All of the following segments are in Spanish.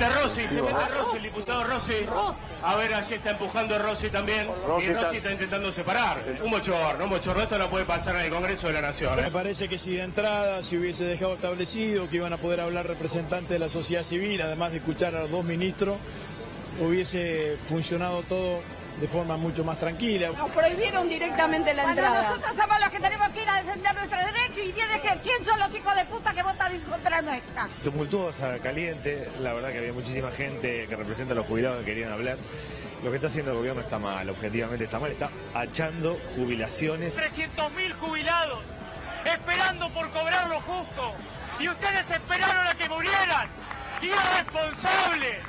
mete Rossi, el diputado Rossi. A ver, allí está empujando Rossi también. Rossi y Rossi está intentando separar. Un bochorno, esto no puede pasar en el Congreso de la Nación. Me parece que si de entrada se hubiese dejado establecido que iban a poder hablar representantes de la sociedad civil, además de escuchar a los dos ministros, hubiese funcionado todo de forma mucho más tranquila. Nos prohibieron directamente la entrada. Nosotros somos los que tenemos que ir a defender nuestro derecho y viene que quién son los hijos de puta que votan en contra nuestra. Tumultuosa, caliente, la verdad que había muchísima gente que representa a los jubilados que querían hablar. Lo que está haciendo el gobierno está mal, objetivamente está mal, está achando jubilaciones. 300.000 jubilados esperando por cobrar lo justo y ustedes esperaron a que murieran. Irresponsables,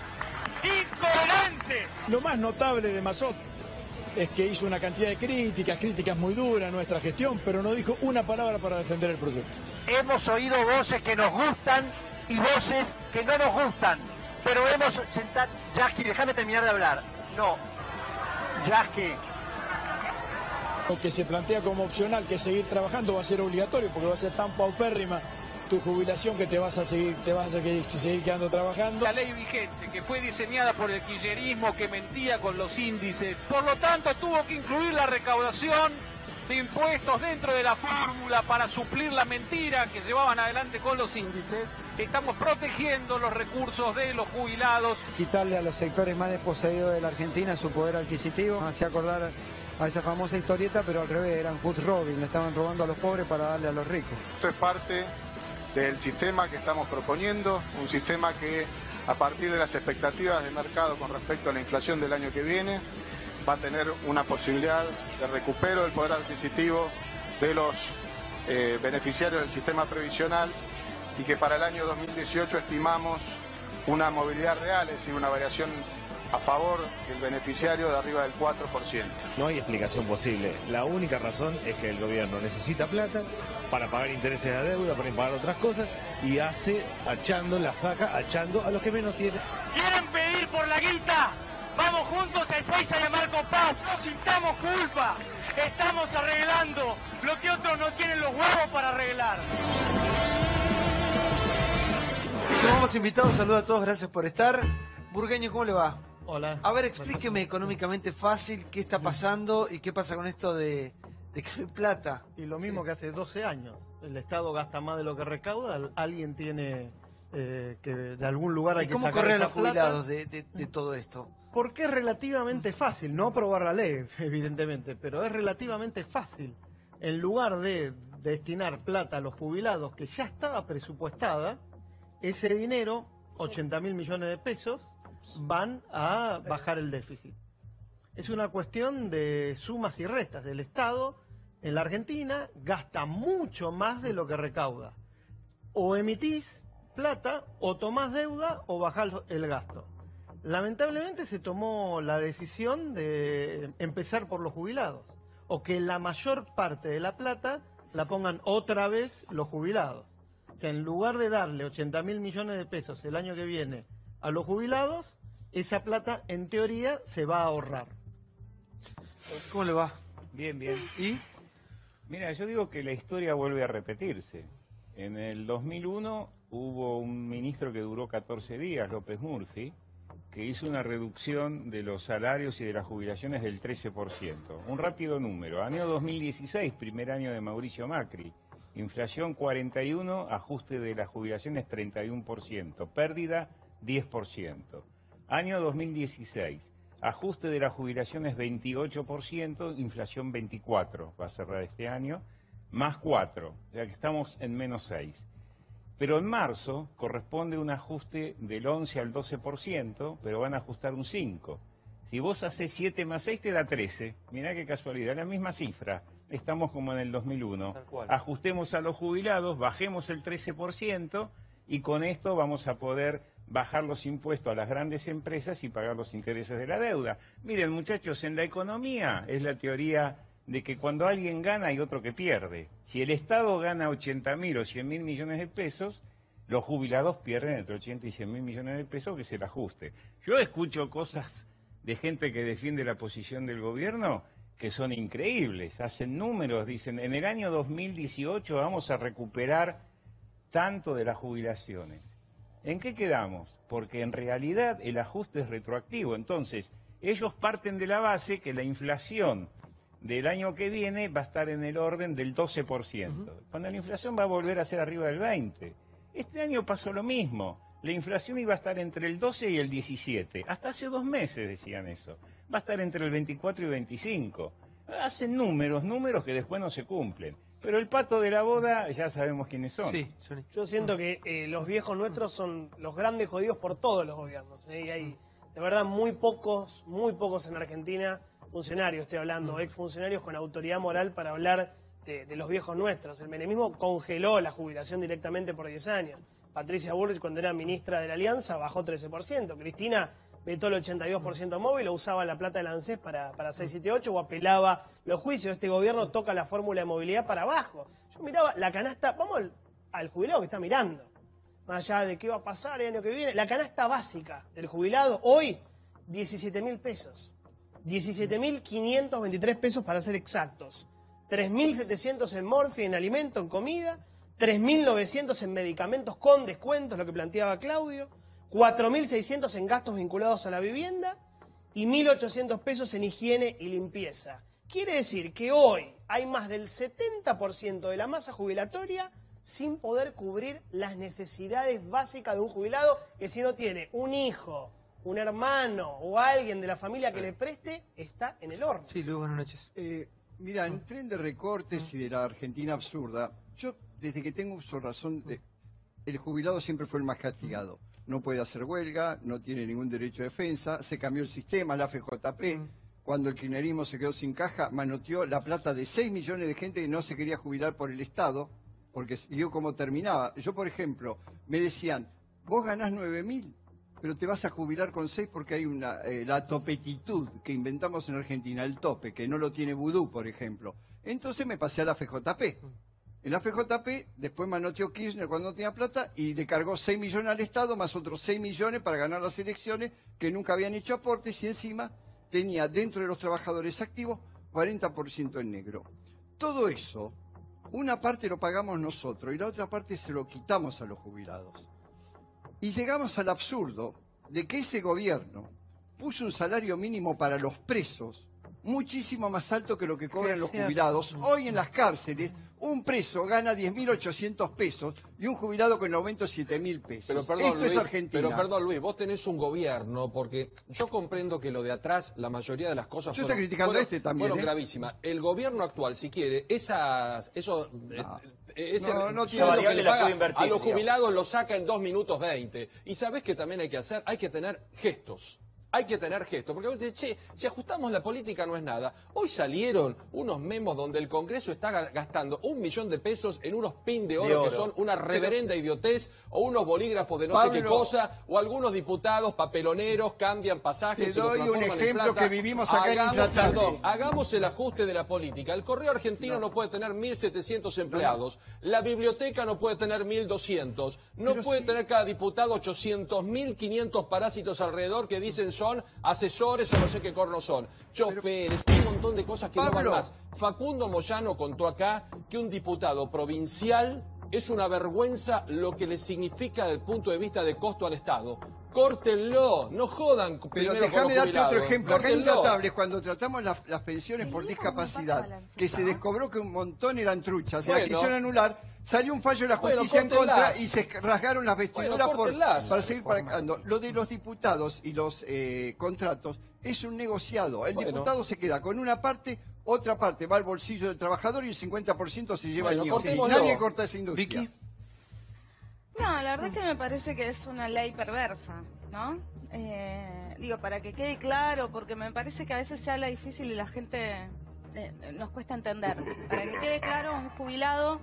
incoherentes. Lo más notable de Massot es que hizo una cantidad de críticas muy duras a nuestra gestión, pero no dijo una palabra para defender el proyecto. Hemos oído voces que nos gustan y voces que no nos gustan, pero hemos sentado... Yasky, déjame terminar de hablar. No, Yasky. Lo que se plantea como opcional, que seguir trabajando, va a ser obligatorio, porque va a ser tan paupérrima tu jubilación que te vas a seguir quedando trabajando. La ley vigente, que fue diseñada por el kirchnerismo, que mentía con los índices, por lo tanto tuvo que incluir la recaudación de impuestos dentro de la fórmula para suplir la mentira que llevaban adelante con los índices. Estamos protegiendo los recursos de los jubilados. Quitarle a los sectores más desposeídos de la Argentina su poder adquisitivo, hacía acordar a esa famosa historieta, pero al revés, eran Hood Robin, le estaban robando a los pobres para darle a los ricos. Esto es parte del sistema que estamos proponiendo, un sistema que a partir de las expectativas de mercado con respecto a la inflación del año que viene, va a tener una posibilidad de recupero del poder adquisitivo de los beneficiarios del sistema previsional y que para el año 2018 estimamos una movilidad real, es decir, una variación a favor del beneficiario de arriba del 4%. No hay explicación posible. La única razón es que el gobierno necesita plata para pagar intereses de la deuda, para pagar otras cosas, y achando a los que menos tienen. ¿Quieren pedir por la guita? Vamos juntos a Ezeiza y a Marco Paz, no sintamos culpa. Estamos arreglando lo que otros no tienen los huevos para arreglar. Somos invitados, saludos a todos, gracias por estar. Burgueño, ¿cómo le va? Hola. A ver, explíqueme económicamente fácil qué está pasando y qué pasa con esto de que hay plata. Y lo mismo que hace 12 años. El Estado gasta más de lo que recauda, alguien tiene que de algún lugar hay que sacar esa plata. ¿Cómo corren los jubilados de todo esto? Porque es relativamente fácil, no aprobar la ley, evidentemente, pero es relativamente fácil. En lugar de destinar plata a los jubilados, que ya estaba presupuestada, ese dinero, 80.000 millones de pesos, van a bajar el déficit. Es una cuestión de sumas y restas. El Estado en la Argentina gasta mucho más de lo que recauda. O emitís plata, o tomás deuda, o bajás el gasto. Lamentablemente se tomó la decisión de empezar por los jubilados, o que la mayor parte de la plata la pongan otra vez los jubilados. O sea, en lugar de darle 80.000 millones de pesos el año que viene a los jubilados, esa plata en teoría se va a ahorrar. ¿Cómo le va? Bien, bien. ¿Y? Mira, yo digo que la historia vuelve a repetirse. En el 2001 hubo un ministro que duró 14 días, López Murphy, que hizo una reducción de los salarios y de las jubilaciones del 13%. Un rápido número. Año 2016, primer año de Mauricio Macri. Inflación 41, ajuste de las jubilaciones 31%, pérdida 10%. Año 2016, ajuste de las jubilaciones 28%, inflación 24%, va a cerrar este año, más 4%, o sea que estamos en menos 6%. Pero en marzo corresponde un ajuste del 11 al 12%, pero van a ajustar un 5%. Si vos haces 7 más 6 te da 13, mirá qué casualidad, la misma cifra, estamos como en el 2001. Ajustemos a los jubilados, bajemos el 13% y con esto vamos a poder bajar los impuestos a las grandes empresas y pagar los intereses de la deuda. Miren muchachos, en la economía es la teoría de que cuando alguien gana hay otro que pierde. Si el Estado gana 80.000 o 100.000 millones de pesos, los jubilados pierden entre 80 y 100.000 millones de pesos, que es el ajuste. Yo escucho cosas de gente que defiende la posición del gobierno que son increíbles, hacen números, dicen, en el año 2018 vamos a recuperar tanto de las jubilaciones. ¿En qué quedamos? Porque en realidad el ajuste es retroactivo. Entonces, ellos parten de la base que la inflación del año que viene va a estar en el orden del 12%. Cuando la inflación va a volver a ser arriba del 20%. Este año pasó lo mismo. La inflación iba a estar entre el 12 y el 17. Hasta hace 2 meses decían eso. Va a estar entre el 24 y 25. Hacen números que después no se cumplen. Pero el pato de la boda ya sabemos quiénes son. Sí, yo siento que los viejos nuestros son los grandes jodidos por todos los gobiernos. Y hay, de verdad, muy pocos en Argentina, funcionarios, estoy hablando, exfuncionarios con autoridad moral para hablar de los viejos nuestros. El menemismo congeló la jubilación directamente por 10 años. Patricia Bullrich, cuando era ministra de la Alianza, bajó 13%. Cristina vetó el 82% móvil, o usaba la plata del ANSES para 678, o apelaba los juicios. Este gobierno toca la fórmula de movilidad para abajo. Yo miraba la canasta, vamos al jubilado que está mirando, más allá de qué va a pasar el año que viene, la canasta básica del jubilado hoy, 17.000 pesos. 17.523 pesos para ser exactos. 3.700 en morfia, en alimento, en comida, 3.900 en medicamentos con descuentos, lo que planteaba Claudio, 4.600 en gastos vinculados a la vivienda y 1.800 pesos en higiene y limpieza. Quiere decir que hoy hay más del 70% de la masa jubilatoria sin poder cubrir las necesidades básicas de un jubilado, que si no tiene un hijo, un hermano o alguien de la familia que le preste, está en el horno. Sí, Luis, buenas noches. Mira, en el tren de recortes y de la Argentina absurda, yo desde que tengo uso razón, el jubilado siempre fue el más castigado. No puede hacer huelga, no tiene ningún derecho de defensa, se cambió el sistema, la FJP, cuando el kirchnerismo se quedó sin caja, manoteó la plata de 6 millones de gente que no se quería jubilar por el Estado, porque vio cómo terminaba. Yo, por ejemplo, me decían, vos ganás 9.000, pero te vas a jubilar con 6 porque hay la topetitud que inventamos en Argentina, el tope, que no lo tiene Vudú, por ejemplo. Entonces me pasé a la FJP. En la FJP, después manoteó Kirchner cuando no tenía plata y le cargó 6 millones al Estado, más otros 6 millones para ganar las elecciones, que nunca habían hecho aportes, y encima tenía dentro de los trabajadores activos 40% en negro. Todo eso, una parte lo pagamos nosotros y la otra parte se lo quitamos a los jubilados. Y llegamos al absurdo de que ese gobierno puso un salario mínimo para los presos muchísimo más alto que lo que cobran los jubilados. Hoy en las cárceles un preso gana 10.800 pesos y un jubilado con el aumento 7.000 pesos. Pero perdón, Esto Luis, es Argentina. pero perdón, Luis, vos tenés un gobierno, porque yo comprendo que lo de atrás, la mayoría de las cosas yo estoy criticando también, fueron gravísimas. El gobierno actual, si quiere, ese no sueldo tiene que le la paga puede invertir, a los digamos. jubilados lo saca en 2 minutos 20. Y sabés que también hay que hacer, hay que tener gestos. Hay que tener gestos, porque vos decís, che, si ajustamos la política no es nada. Hoy salieron unos memos donde el Congreso está gastando 1 millón de pesos en unos pin de oro que son una reverenda idiotez, o unos bolígrafos de no sé qué cosa, o algunos diputados papeloneros cambian pasajes Te y los doy un transforman en ejemplo plata. que vivimos acá en Intratables. Perdón, hagamos el ajuste de la política. El Correo Argentino no puede tener 1.700 empleados. La biblioteca no puede tener 1.200. No puede tener cada diputado 800.500 parásitos alrededor que dicen son asesores o no sé qué corno son. Choferes, un montón de cosas que no van más. Facundo Moyano contó acá que un diputado provincial es una vergüenza lo que le significa desde el punto de vista de costo al Estado. Córtenlo, no jodan Pero primero con déjame los darte jubilados. otro ejemplo. Acá en Córtenlo. Intratables, cuando tratamos las pensiones por discapacidad, que se descobró que un montón eran truchas, y las Bueno. quisieron anular, salió un fallo de la Bueno, justicia en contra córtenlas. y se rasgaron las vestiduras Bueno, córtenlas. para seguir pagando. Lo de los diputados y los contratos es un negociado. El diputado se queda con una parte, otra parte va al bolsillo del trabajador y el 50% se lleva Bueno, el ñoqui. cortémoslo. Nadie corta esa industria. Vicky. No, la verdad es que me parece que es una ley perversa, ¿no? Digo, para que quede claro, porque me parece que a veces se habla difícil y la gente nos cuesta entender. Para que quede claro, un jubilado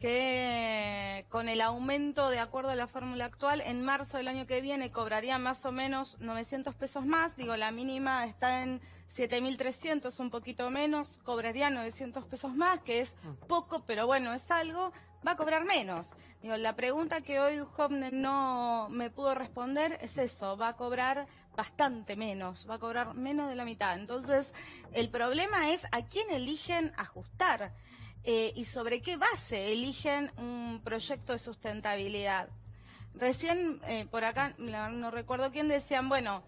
que con el aumento de acuerdo a la fórmula actual, en marzo del año que viene cobraría más o menos 900 pesos más, digo, la mínima está en 7.300, un poquito menos, cobraría 900 pesos más, que es poco, pero bueno, es algo, va a cobrar menos. Digo, la pregunta que hoy Duhovne no me pudo responder es eso, va a cobrar bastante menos, va a cobrar menos de la mitad. Entonces, el problema es a quién eligen ajustar y sobre qué base eligen un proyecto de sustentabilidad. Recién por acá, no recuerdo quién, decían, bueno,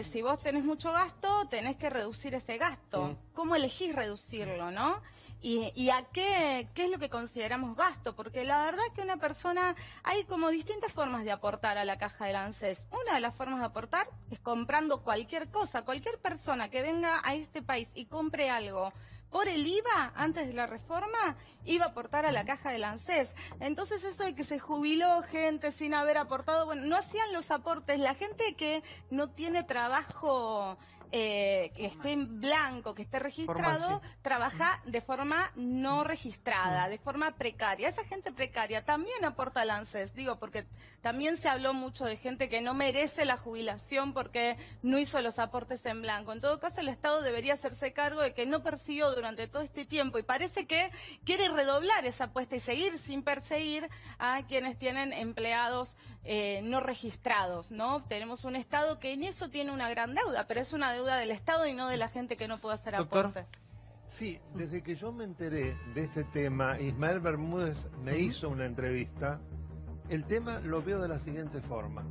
si vos tenés mucho gasto, tenés que reducir ese gasto. ¿Cómo elegís reducirlo, no? ¿Y a qué es lo que consideramos gasto? Porque la verdad que una persona, hay como distintas formas de aportar a la caja del ANSES. Una de las formas de aportar es comprando cualquier cosa. Cualquier persona que venga a este país y compre algo por el IVA, antes de la reforma, iba a aportar a la caja del ANSES. Entonces eso de que se jubiló gente sin haber aportado, bueno, no hacían los aportes. La gente que no tiene trabajo, que esté en blanco, que esté registrado, Formal, sí. trabaja de forma no registrada, de forma precaria. Esa gente precaria también aporta al ANSES, digo, porque también se habló mucho de gente que no merece la jubilación porque no hizo los aportes en blanco. En todo caso, el Estado debería hacerse cargo de que no persiguió durante todo este tiempo y parece que quiere redoblar esa apuesta y seguir sin perseguir a quienes tienen empleados no registrados, ¿no? Tenemos un Estado que en eso tiene una gran deuda, pero es una deuda del Estado y no de la gente que no puede hacer aporte. Sí, desde que yo me enteré de este tema, Ismael Bermúdez me hizo una entrevista, el tema lo veo de la siguiente forma.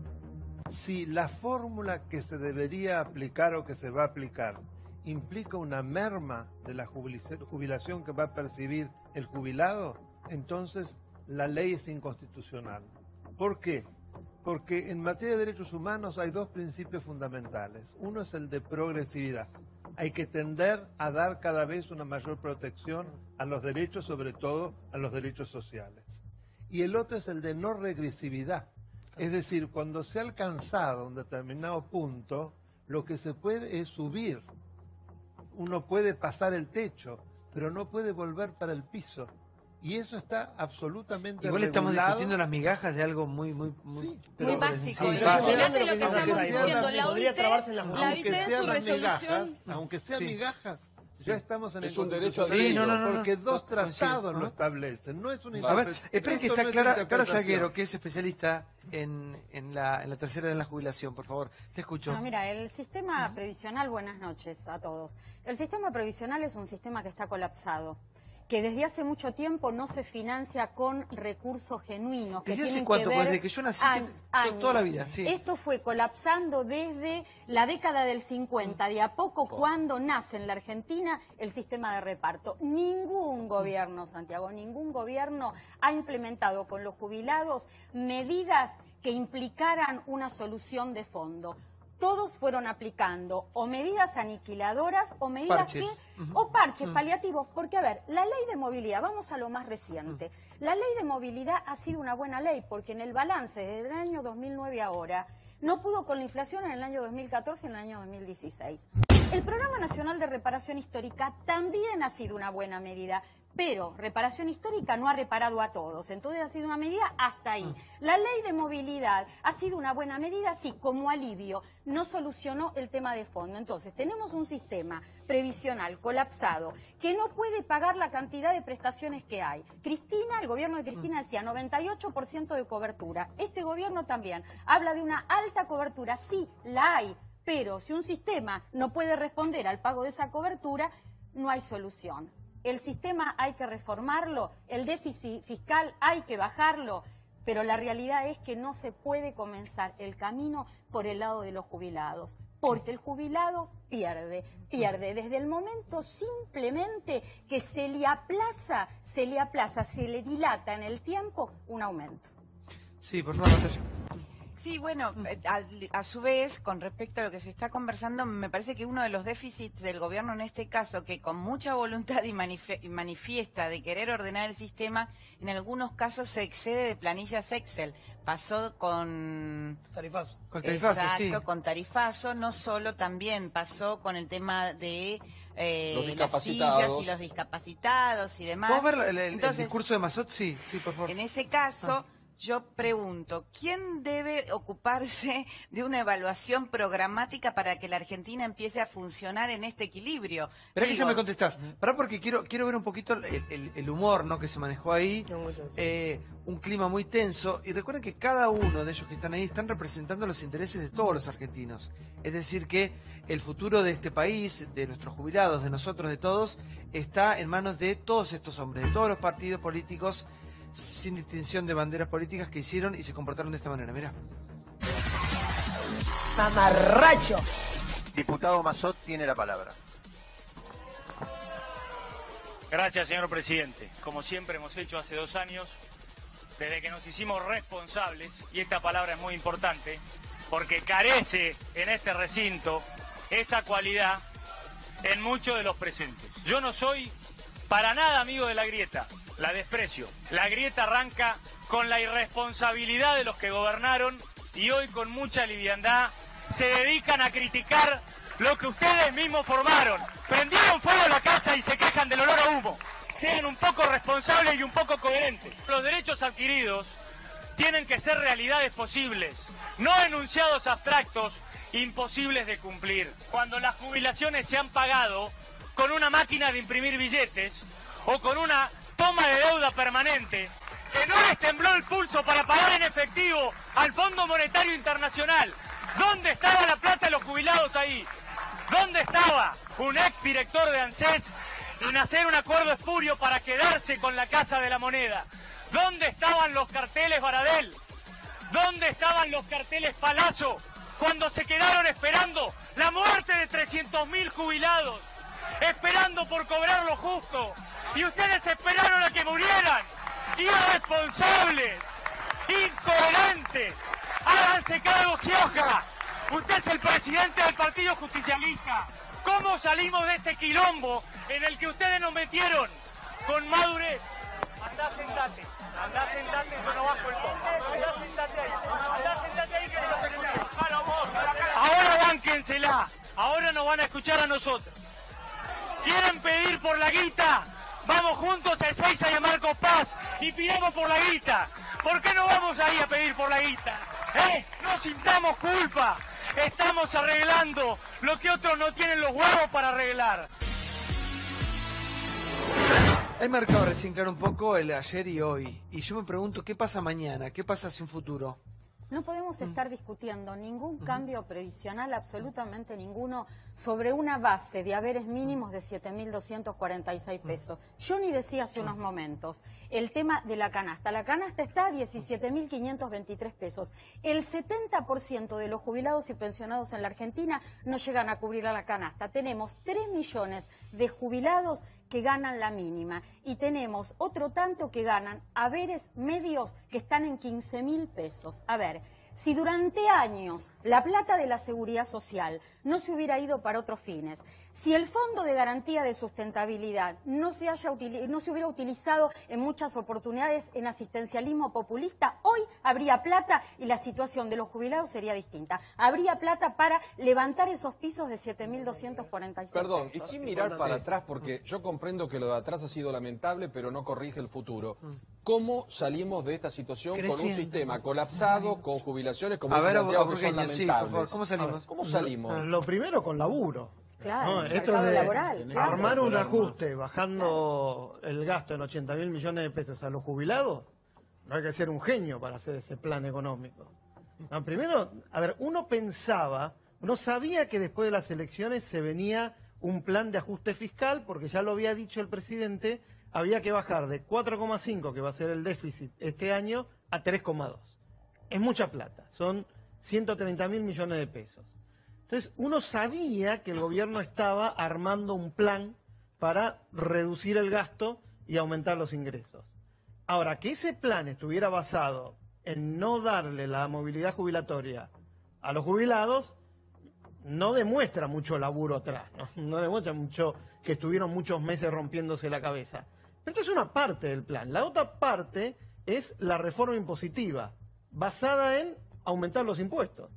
Si la fórmula que se debería aplicar o que se va a aplicar implica una merma de la jubilación que va a percibir el jubilado, entonces la ley es inconstitucional. ¿Por qué? Porque en materia de derechos humanos hay dos principios fundamentales. Uno es el de progresividad. Hay que tender a dar cada vez una mayor protección a los derechos, sobre todo a los derechos sociales. Y el otro es el de no regresividad. Es decir, cuando se ha alcanzado un determinado punto, lo que se puede es subir. Uno puede pasar el techo, pero no puede volver para el piso. Y eso está absolutamente Igual regulado. estamos discutiendo las migajas de algo muy básico. Sí, Imagínate lo que estamos discutiendo. La Podría OIT, trabarse en las la OIT, aunque sean su las resolución. migajas, aunque sean migajas, ya estamos en Es el un derecho constitucionalismo, adquirido. porque dos Coincido, tratados ¿no? lo establecen, no es una A ver, interpretación. esperen que Esto está no es Clara interpretación. Salguero, que es especialista en la tercera de la jubilación, por favor. Te escucho. Bueno, mira, el sistema previsional, buenas noches a todos. El sistema previsional es un sistema que está colapsado, que desde hace mucho tiempo no se financia con recursos genuinos. ¿Desde que hace tienen cuánto? que Pues ver desde que yo nací, años. toda la vida, sí. Esto fue colapsando desde la década del 50, de a poco cuando nace en la Argentina el sistema de reparto. Ningún gobierno, Santiago, ningún gobierno ha implementado con los jubilados medidas que implicaran una solución de fondo. Todos fueron aplicando o medidas aniquiladoras o medidas Parches. o parches paliativos, porque a ver, la ley de movilidad, vamos a lo más reciente, la ley de movilidad ha sido una buena ley porque en el balance desde el año 2009 ahora no pudo con la inflación en el año 2014 y en el año 2016. El Programa Nacional de Reparación Histórica también ha sido una buena medida, pero reparación histórica no ha reparado a todos, entonces ha sido una medida hasta ahí. La ley de movilidad ha sido una buena medida, sí, como alivio, no solucionó el tema de fondo. Entonces tenemos un sistema previsional colapsado que no puede pagar la cantidad de prestaciones que hay. Cristina, el gobierno de Cristina decía 98% de cobertura, este gobierno también habla de una alta cobertura, sí, la hay, pero si un sistema no puede responder al pago de esa cobertura, no hay solución. El sistema hay que reformarlo, el déficit fiscal hay que bajarlo, pero la realidad es que no se puede comenzar el camino por el lado de los jubilados, porque el jubilado pierde desde el momento simplemente que se le aplaza, se le dilata en el tiempo un aumento. Sí, por favor, Natalia. Sí, bueno, a su vez, con respecto a lo que se está conversando, me parece que uno de los déficits del gobierno en este caso, que con mucha voluntad y manifiesta de querer ordenar el sistema, en algunos casos se excede de planillas Excel. Pasó con Tarifazo. Con Tarifazo, exacto, sí. con Tarifazo, no solo, también pasó con el tema de Los las discapacitados. sillas y los discapacitados y demás. ¿Puedo ver el Entonces, discurso de Massot? Sí, por favor. en ese caso, yo pregunto, ¿quién debe ocuparse de una evaluación programática para que la Argentina empiece a funcionar en este equilibrio? Pero que Digo, ya me contestás. Pará, porque quiero ver un poquito el humor, ¿no?, que se manejó ahí. Un clima muy tenso. Y recuerden que cada uno de ellos que están ahí están representando los intereses de todos los argentinos. Es decir, que el futuro de este país, de nuestros jubilados, de nosotros, de todos, está en manos de todos estos hombres, de todos los partidos políticos. sin distinción de banderas políticas, que hicieron y se comportaron de esta manera. Mirá. Mamarracho. Diputado Massot tiene la palabra. Gracias, señor presidente. Como siempre hemos hecho hace 2 años, desde que nos hicimos responsables, y esta palabra es muy importante, porque carece en este recinto esa cualidad en muchos de los presentes. Yo no soy para nada amigo de la grieta, la desprecio. La grieta arranca con la irresponsabilidad de los que gobernaron y hoy con mucha liviandad se dedican a criticar lo que ustedes mismos formaron. Prendieron fuego a la casa y se quejan del olor a humo. Sean un poco responsables y un poco coherentes. Los derechos adquiridos tienen que ser realidades posibles, no enunciados abstractos imposibles de cumplir. Cuando las jubilaciones se han pagado con una máquina de imprimir billetes o con una toma de deuda permanente, que no les tembló el pulso para pagar en efectivo al Fondo Monetario Internacional. ¿Dónde estaba la plata de los jubilados ahí? ¿Dónde estaba un ex director de ANSES en hacer un acuerdo espurio para quedarse con la Casa de la Moneda? ¿Dónde estaban los carteles Baradel? ¿Dónde estaban los carteles Palazzo cuando se quedaron esperando la muerte de 300.000 jubilados? Esperando por cobrar lo justo. Y ustedes esperaron a que murieran. Irresponsables, incoherentes. Háganse cargo, Gioja. Usted es el presidente del Partido Justicialista. ¿Cómo salimos de este quilombo en el que ustedes nos metieron con madurez? Andá, sentate, yo no bajo el tono. Andá, sentate ahí que nos escuchemos. Ahora bánquensela, ahora nos van a escuchar a nosotros. ¿Quieren pedir por la guita? Vamos juntos a Ezeiza y a Marcos Paz y pidamos por la guita. ¿Por qué no vamos ahí a pedir por la guita? No sintamos culpa. Estamos arreglando lo que otros no tienen los huevos para arreglar. He marcado recién claro un poco el ayer y hoy. Y yo me pregunto, ¿qué pasa mañana? ¿Qué pasa hacia un futuro? No podemos estar discutiendo ningún cambio previsional, absolutamente ninguno, sobre una base de haberes mínimos de 7.246 pesos. Yo ni decía hace unos momentos el tema de la canasta. La canasta está a 17.523 pesos. El 70% de los jubilados y pensionados en la Argentina no llegan a cubrir a la canasta. Tenemos 3 millones de jubilados que ganan la mínima y tenemos otro tanto que ganan haberes medios que están en 15.000 pesos. A ver, si durante años la plata de la Seguridad Social no se hubiera ido para otros fines, si el Fondo de Garantía de Sustentabilidad no se hubiera utilizado en muchas oportunidades en asistencialismo populista, hoy habría plata y la situación de los jubilados sería distinta. Habría plata para levantar esos pisos de 7.246 Perdón, pesos. y sin mirar para atrás, porque yo comprendo que lo de atrás ha sido lamentable, pero no corrige el futuro. ¿Cómo salimos de esta situación con un sistema colapsado, con jubilaciones como dice Santiago, que son lamentables? Sí, por favor, ¿cómo salimos? ¿Cómo salimos? Lo primero con laburo. Claro, ¿no? el Esto mercado de laboral. Claro. Armar un ajuste bajando el gasto en 80.000 millones de pesos a los jubilados, no hay que ser un genio para hacer ese plan económico. No, primero, a ver, uno sabía que después de las elecciones se venía un plan de ajuste fiscal, porque ya lo había dicho el presidente, había que bajar de 4,5, que va a ser el déficit este año, a 3,2. Es mucha plata, son 130.000 millones de pesos. Entonces, uno sabía que el gobierno estaba armando un plan para reducir el gasto y aumentar los ingresos. Ahora, que ese plan estuviera basado en no darle la movilidad jubilatoria a los jubilados, no demuestra mucho laburo atrás, no demuestra mucho que estuvieron muchos meses rompiéndose la cabeza. Pero esto es una parte del plan. La otra parte es la reforma impositiva, basada en aumentar los impuestos.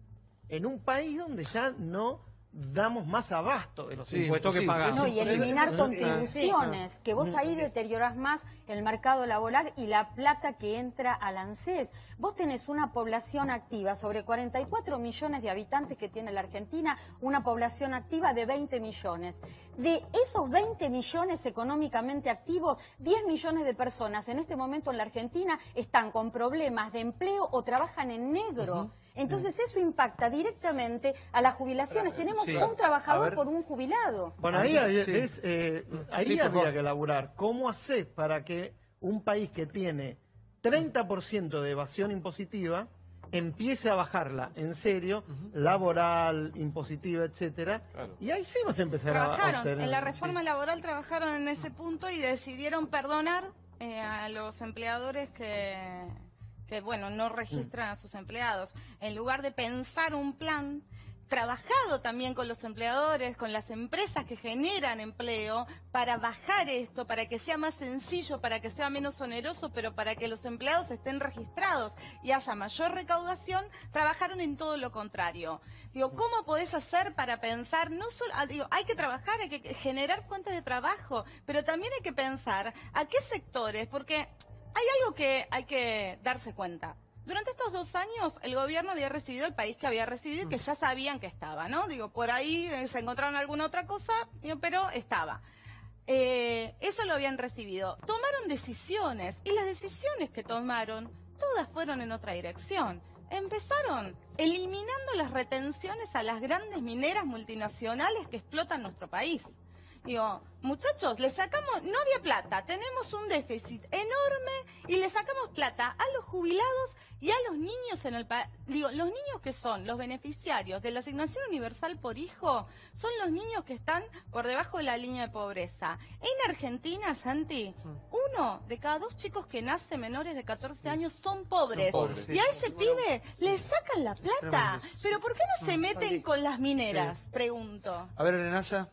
En un país donde ya no damos más abasto de los impuestos que pagamos. No, y eliminar contribuciones, que vos ahí deteriorás más el mercado laboral y la plata que entra al ANSES. Vos tenés una población activa, sobre 44 millones de habitantes que tiene la Argentina, una población activa de 20 millones. De esos 20 millones económicamente activos, 10 millones de personas en este momento en la Argentina están con problemas de empleo o trabajan en negro. Entonces eso impacta directamente a las jubilaciones. Tenemos un trabajador por un jubilado. Bueno, ahí había que elaborar. ¿Cómo hacer para que un país que tiene 30% de evasión impositiva, empiece a bajarla en serio, laboral, impositiva, etcétera, y ahí sí vas a empezar a obtener. En la reforma laboral trabajaron en ese punto y decidieron perdonar a los empleadores que bueno, no registran a sus empleados. En lugar de pensar un plan trabajado también con los empleadores, con las empresas que generan empleo, para bajar esto, para que sea más sencillo, para que sea menos oneroso, pero para que los empleados estén registrados y haya mayor recaudación, trabajaron en todo lo contrario. Digo, ¿cómo podés hacer para pensar? No solo, digo, hay que trabajar, hay que generar fuentes de trabajo, pero también hay que pensar a qué sectores, porque hay algo que hay que darse cuenta. Durante estos 2 años, el gobierno había recibido el país que había recibido y que ya sabían que estaba, ¿no? Digo, por ahí se encontraron alguna otra cosa, pero estaba. Eso lo habían recibido. Tomaron decisiones, y las decisiones que tomaron, todas fueron en otra dirección. Empezaron eliminando las retenciones a las grandes mineras multinacionales que explotan nuestro país. Digo, muchachos, le sacamos, no había plata, tenemos un déficit enorme y le sacamos plata a los jubilados y a los niños en el país. Digo, los niños que son los beneficiarios de la asignación universal por hijo son los niños que están por debajo de la línea de pobreza. En Argentina, Santi, 1 de cada 2 chicos que nacen menores de 14 años son pobres. Y a ese pibe le sacan la plata. Pero ¿por qué no se meten con las mineras? Pregunto. A ver, Arenaza.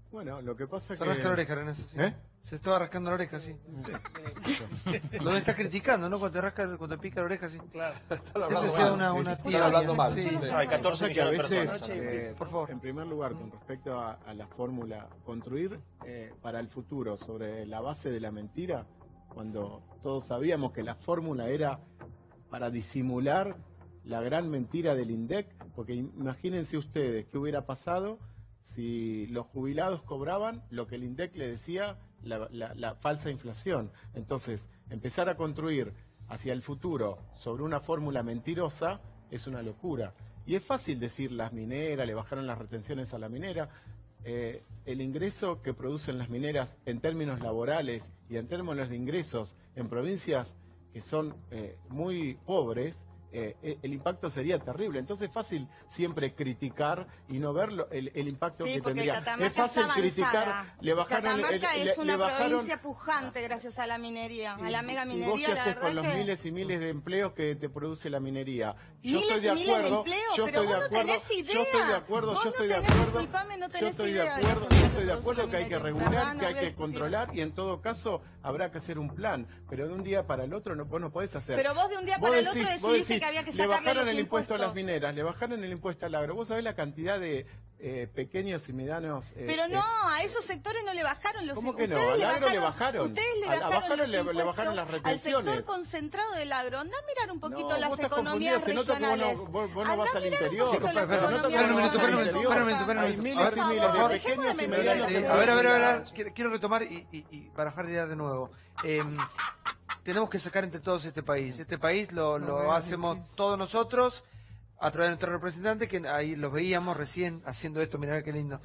Bueno, lo que pasa es que... Se rasca la oreja, Arenaza, sí. Se estaba rascando la oreja, sí. Lo estás criticando, ¿no? Cuando te pica la oreja, sí. Claro. Eso sea una tía. hablando mal. Sí. Hay 14 que a millones de veces, personas. Por favor. En primer lugar, con respecto a la fórmula, construir para el futuro sobre la base de la mentira, cuando todos sabíamos que la fórmula era para disimular la gran mentira del INDEC, porque imagínense ustedes qué hubiera pasado si los jubilados cobraban lo que el INDEC le decía, la falsa inflación. Entonces, empezar a construir hacia el futuro sobre una fórmula mentirosa es una locura. Y es fácil decir, las mineras, le bajaron las retenciones a la minera. El ingreso que producen las mineras en términos laborales y en términos de ingresos en provincias que son muy pobres, el impacto sería terrible. Entonces es fácil siempre criticar y no ver el impacto que tendría. Catamarca es fácil está criticar. Catamarca es una provincia pujante gracias a la minería, a la mega minería. ¿Y vos qué haces con los miles y miles de empleos que te produce la minería? Yo miles estoy de y miles de acuerdo. empleos, Yo pero estoy de vos no acuerdo. tenés idea. Yo estoy de acuerdo. Vos Yo no estoy de tenés, acuerdo. disculpame, no Yo tenés estoy de idea acuerdo. de Yo lo estoy de que acuerdo que hay que produce la regular, minería. que hay que controlar y en todo caso habrá que hacer un plan. Pero de un día para el otro vos no podés hacer. Pero vos de un día para el otro decidiste que había que le sacarle bajaron los el impuesto a las impuestos. mineras, le bajaron el impuesto al agro. Vos sabés la cantidad de pequeños y medianos. Pero no, a esos sectores no le bajaron los ¿Cómo que no? ustedes Al agro le bajaron. Ustedes le Al bajaron, le bajaron las al retenciones. sector concentrado del agro. Andá a mirar un poquito No, las vos estás economías confundida, se nota que regionales. vos no vas al interior. Espera un minuto. A ver. Quiero retomar y barajar de idea de nuevo. Tenemos que sacar entre todos este país. Este país lo hacemos todos nosotros a través de nuestro representante, que ahí los veíamos recién haciendo esto. Mirá qué lindo.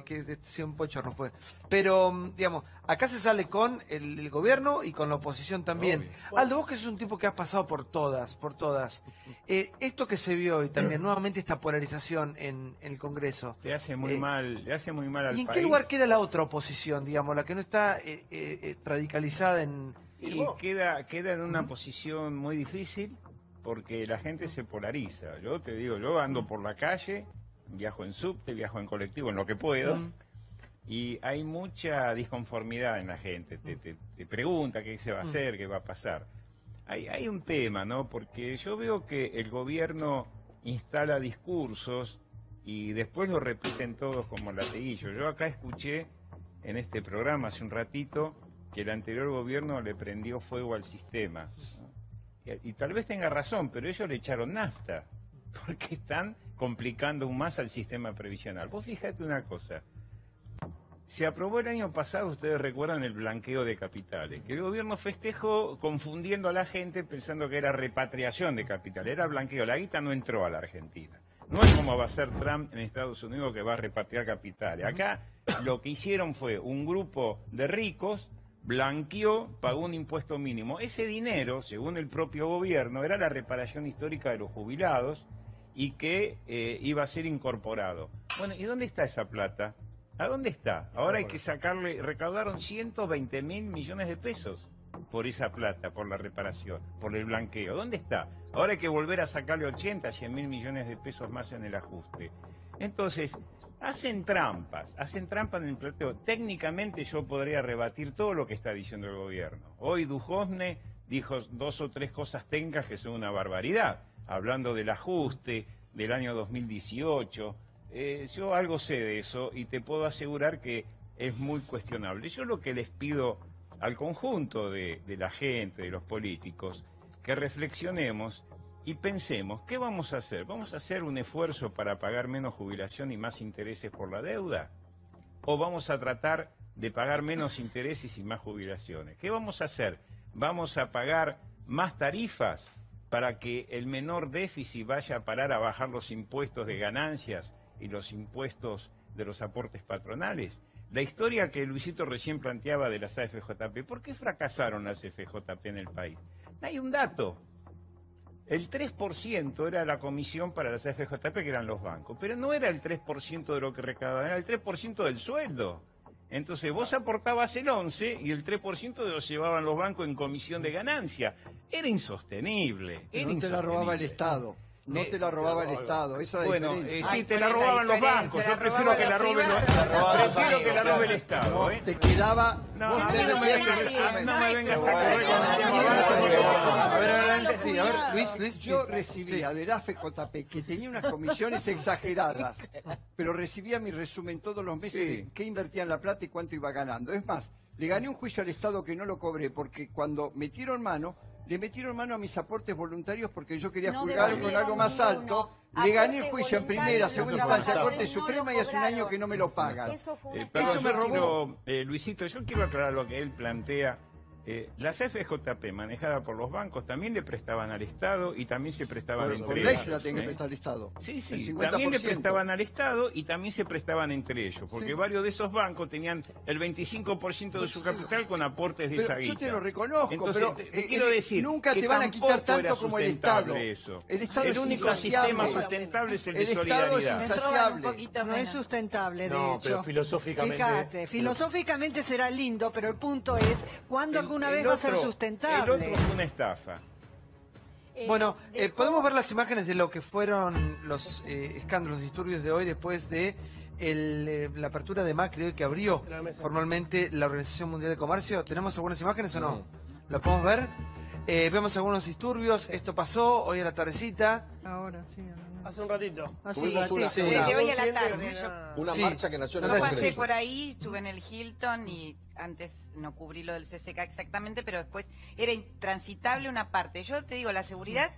Que sea un pochorno fue. Pero, digamos, acá se sale con el gobierno y con la oposición también. Obvio. Aldo, vos que sos un tipo que has pasado por todas. Esto que se vio y también nuevamente esta polarización en el Congreso. Le hace muy mal al país. ¿Y en qué lugar queda la otra oposición, digamos, la que no está radicalizada en... Y queda en una posición muy difícil porque la gente se polariza. Yo te digo, yo ando por la calle, viajo en subte, viajo en colectivo, en lo que puedo, y hay mucha disconformidad en la gente. Te pregunta qué se va a hacer, qué va a pasar. Hay un tema, ¿no? Porque yo veo que el gobierno instala discursos y después lo repiten todos como latiguillo. Yo acá escuché en este programa hace un ratito que el anterior gobierno le prendió fuego al sistema, ¿no? Y tal vez tenga razón, pero ellos le echaron nafta, porque están complicando aún más al sistema previsional. Vos fíjate una cosa, se aprobó el año pasado, ustedes recuerdan el blanqueo de capitales, que el gobierno festejó confundiendo a la gente pensando que era repatriación de capitales, era blanqueo, la guita no entró a la Argentina. No es como va a ser Trump en Estados Unidos que va a repatriar capitales. Acá lo que hicieron fue un grupo de ricos blanqueó, pagó un impuesto mínimo. Ese dinero, según el propio gobierno, era la reparación histórica de los jubilados y que iba a ser incorporado. Bueno, ¿y dónde está esa plata? ¿A dónde está? Ahora hay que sacarle, recaudaron 120.000 millones de pesos por esa plata, por la reparación, por el blanqueo. ¿Dónde está? Ahora hay que volver a sacarle 80, 100.000 millones de pesos más en el ajuste. Entonces, hacen trampas en el planteo. Técnicamente yo podría rebatir todo lo que está diciendo el gobierno. Hoy Duhovne dijo 2 o 3 cosas técnicas que son una barbaridad, hablando del ajuste del año 2018. Yo algo sé de eso y te puedo asegurar que es muy cuestionable. Yo lo que les pido al conjunto de la gente, de los políticos, que reflexionemos y pensemos, ¿qué vamos a hacer? ¿Vamos a hacer un esfuerzo para pagar menos jubilación y más intereses por la deuda? ¿O vamos a tratar de pagar menos intereses y más jubilaciones? ¿Qué vamos a hacer? ¿Vamos a pagar más tarifas para que el menor déficit vaya a parar a bajar los impuestos de ganancias y los impuestos de los aportes patronales? La historia que Luisito recién planteaba de las AFJP, ¿por qué fracasaron las AFJP en el país? Hay un dato. El 3% era la comisión para las AFJP, que eran los bancos, pero no era el 3% de lo que recaudaban, era el 3% del sueldo. Entonces vos aportabas el 11% y el 3% lo llevaban los bancos en comisión de ganancia. Era insostenible. No te la robaba el Estado. No te la robaba el Estado, esa es la diferencia. Sí, te la robaban los bancos. Yo prefiero que la robe el Estado. Te quedaba... No me vengas a correr con el tema. Yo recibía del AFJP, que tenía unas comisiones exageradas, pero recibía mi resumen todos los meses de qué invertía en la plata y cuánto iba ganando. Es más, le gané un juicio al Estado que no lo cobré, porque cuando metieron mano... Le metieron mano a mis aportes voluntarios porque yo quería juzgar con algo más alto. Le gané el juicio en primera, segunda instancia, Corte Suprema y hace un año que no me lo pagan. Eso me robó. Luisito, yo quiero aclarar lo que él plantea. Las FJP manejadas por los bancos también le prestaban al Estado y también se prestaban entre ellos. Por ley se la tiene que prestar al Estado. Sí, también le prestaban al Estado y también se prestaban entre ellos, porque varios de esos bancos tenían el 25% de su capital con aportes de esa guita. Yo te lo reconozco, entonces, pero te quiero decir nunca te van a quitar tanto como el Estado. Eso. El único sistema sustentable es el de solidaridad. Estado es insaciable. No es sustentable, de hecho. Pero filosóficamente... Fíjate, filosóficamente será lindo, pero el punto es, ¿cuándo alguna vez va a ser sustentable? El otro fue una estafa. Bueno, podemos ver las imágenes de lo que fueron los escándalos, disturbios de hoy después de la apertura de Macri hoy que abrió formalmente la Organización Mundial de Comercio. ¿Tenemos algunas imágenes o no? ¿La podemos ver? Vemos algunos disturbios. Esto pasó hoy a la tardecita. Ahora sí. Hace un ratito. Tuvimos de hoy a la tarde. Una marcha que nació en el Yo Congreso. pasé por ahí, estuve en el Hilton y antes no cubrí lo del CCK exactamente, pero después era intransitable una parte. Yo te digo, la seguridad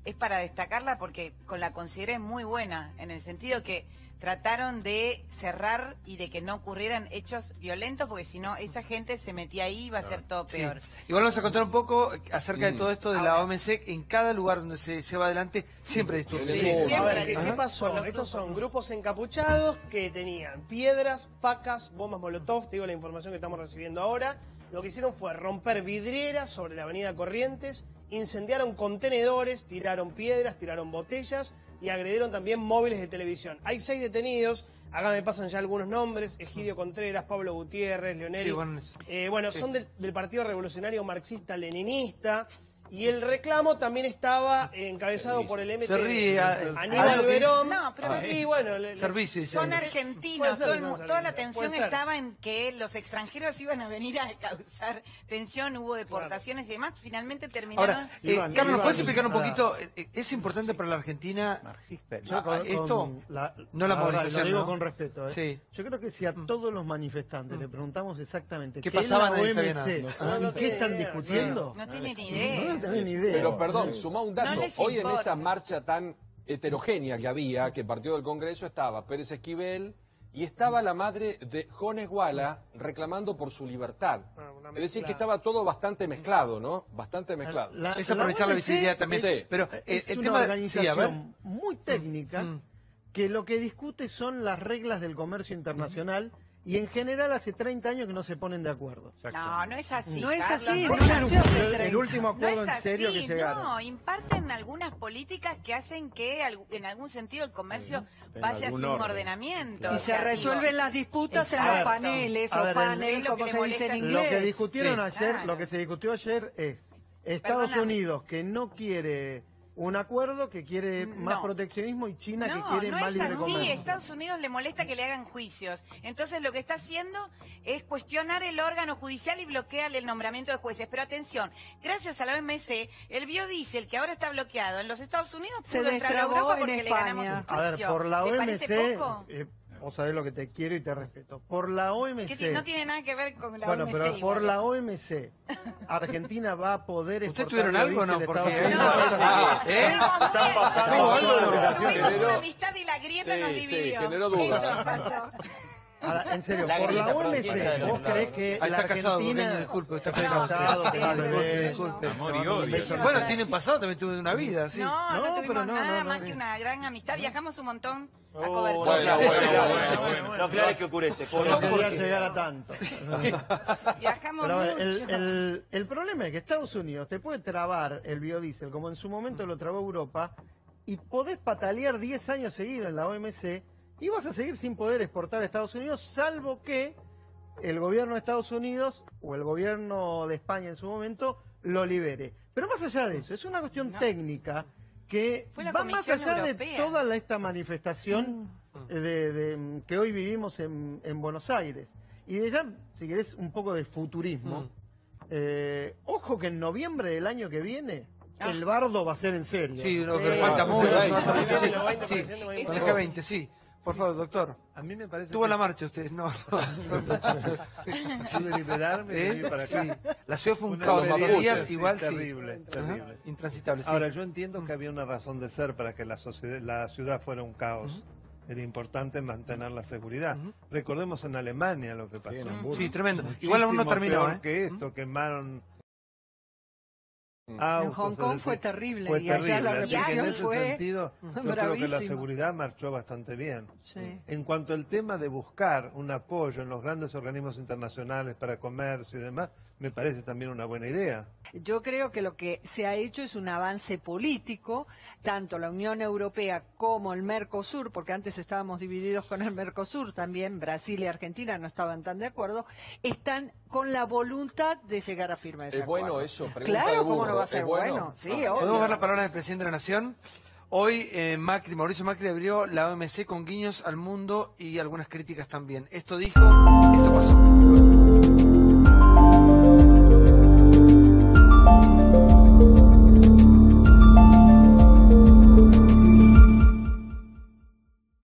es para destacarla porque la consideré muy buena, en el sentido que trataron de cerrar y de que no ocurrieran hechos violentos, porque si no, esa gente se metía ahí y iba a ser todo peor. Igual vamos a contar un poco acerca de todo esto de la OMC. En cada lugar donde se lleva adelante siempre disturbios. A ver, ¿qué pasó? Estos son grupos encapuchados que tenían piedras, facas, bombas molotov, te digo la información que estamos recibiendo ahora. Lo que hicieron fue romper vidrieras sobre la avenida Corrientes, incendiaron contenedores, tiraron piedras, tiraron botellas y agredieron también móviles de televisión. Hay 6 detenidos, acá me pasan ya algunos nombres: Egidio Contreras, Pablo Gutiérrez, Leonel. Son del Partido Revolucionario Marxista-Leninista. Y el reclamo también estaba encabezado por el MT Aníbal Verón. No, pero son argentinos. Toda la tensión estaba en que los extranjeros iban a venir a causar tensión, hubo deportaciones y demás. Finalmente terminaron... Ahora, Carlos, ¿puedes explicar un poquito? ¿Es importante para la Argentina esto? No la movilización, lo digo ¿no? con respeto. Sí. Yo creo que si a todos los manifestantes le preguntamos exactamente qué pasaba, nadie sabía nada. ¿Y qué están discutiendo? No tienen ni idea. Pero perdón, sumá un dato. Hoy en esa marcha tan heterogénea que había, que partió del Congreso, estaba Pérez Esquivel y estaba la madre de Jones Guala reclamando por su libertad. Es decir, que estaba todo bastante mezclado, ¿no? Bastante mezclado. Es aprovechar la visibilidad también. Sí. Pero es el una tema organización muy técnica que lo que discute son las reglas del comercio internacional y en general hace 30 años que no se ponen de acuerdo. No, no es así. No es Carlos, así, no no es nació hace el 30. último acuerdo No es en serio así, que llegaron. No, imparten algunas políticas que hacen que en algún sentido el comercio Tenga vaya hacia algún un orden. ordenamiento. Y se resuelven las disputas en los paneles A o ver, panel, como se dice en inglés. Lo que discutieron Sí. ayer, Claro. lo que se discutió ayer es Estados Perdóname. Unidos que no quiere un acuerdo, que quiere más No. proteccionismo, y China que No, quiere no más es libre así. comercio. Estados Unidos le molesta que le hagan juicios. Entonces lo que está haciendo es cuestionar el órgano judicial y bloquear el nombramiento de jueces. Pero atención, gracias a la OMC, el biodiesel que ahora está bloqueado en los Estados Unidos Se pudo entrar a destrabó Europa en porque le ganamos España. un juicio. A ver, por la ¿Te parece OMC, poco? vos sabés lo que te quiero y te respeto. Por la OMC. Que no tiene nada que ver con la Bueno, OMC. pero por igual. la OMC, Argentina va a poder ¿Ustedes exportar tuvieron algo o no? biodiesel a Porque Estados Unidos. Se están pasando. Tuvimos una amistad y la grieta nos dividió. generó dudas. Eso pasó. Ahora, en serio, La por grieta, la pero ¿quién está de OMC, los ¿vos lados? crees que Ahí la está casado, Argentina... Duqueño, disculpe, está Está casado. casado, tiene Disculpe, bebé. disculpe. Amor y odio. Bueno, tienen pasado, también tuve una vida, sí. No, no tuvimos pero nada más que una gran amistad. Viajamos un montón a Bueno, cobertura. bueno. No, claro que ocurece. No podía llegar a tanto. Viajamos Pero a ver, mucho. el problema es que Estados Unidos te puede trabar el biodiesel, como en su momento lo trabó Europa, y podés patalear 10 años seguidos en la OMC, y vas a seguir sin poder exportar a Estados Unidos, salvo que el gobierno de Estados Unidos o el gobierno de España en su momento lo libere. Pero más allá de eso, es una cuestión técnica que Fue la va más Comisión allá de Europea. toda esta manifestación que hoy vivimos en Buenos Aires. Y de ya, si querés, un poco de futurismo. Ojo que en noviembre del año que viene el bardo va a ser en serio. Sí, pero falta mucho. Sí, con el G20, sí. Por favor, doctor. A mí me parece Tuvo que- la marcha ustedes, no. Pude liberarme y venir para acá. Sí. La ciudad fue un Una caos, experiencia, días sí, igual, sí. terrible, terrible. Ajá, intransitable, sí. Ahora, yo entiendo que había una razón de ser para que la ciudad fuera un caos. Era importante mantener la seguridad. Recordemos en Alemania lo que pasó. Sí, tremendo. Igual aún no Muchísimo terminó, peor ¿eh? que esto, quemaron En autos, Hong es Kong decir, fue terrible fue y allá la terrible. Así que en represión ese fue sentido, yo creo que la bravísima. seguridad marchó bastante bien. Sí. En cuanto al tema de buscar un apoyo en los grandes organismos internacionales para comercio y demás, me parece también una buena idea. Yo creo que lo que se ha hecho es un avance político, tanto la Unión Europea como el Mercosur, porque antes estábamos divididos con el Mercosur también, Brasil y Argentina no estaban tan de acuerdo, están con la voluntad de llegar a firmar ese ¿Es bueno acuerdo. eso? Pregunta Claro, de ¿cómo burro. no va a ¿Es ser bueno? bueno? Sí, ¿Podemos obvio. ver la palabra del presidente de la Nación? Hoy Mauricio Macri abrió la OMC con guiños al mundo y algunas críticas también. Esto dijo, esto pasó.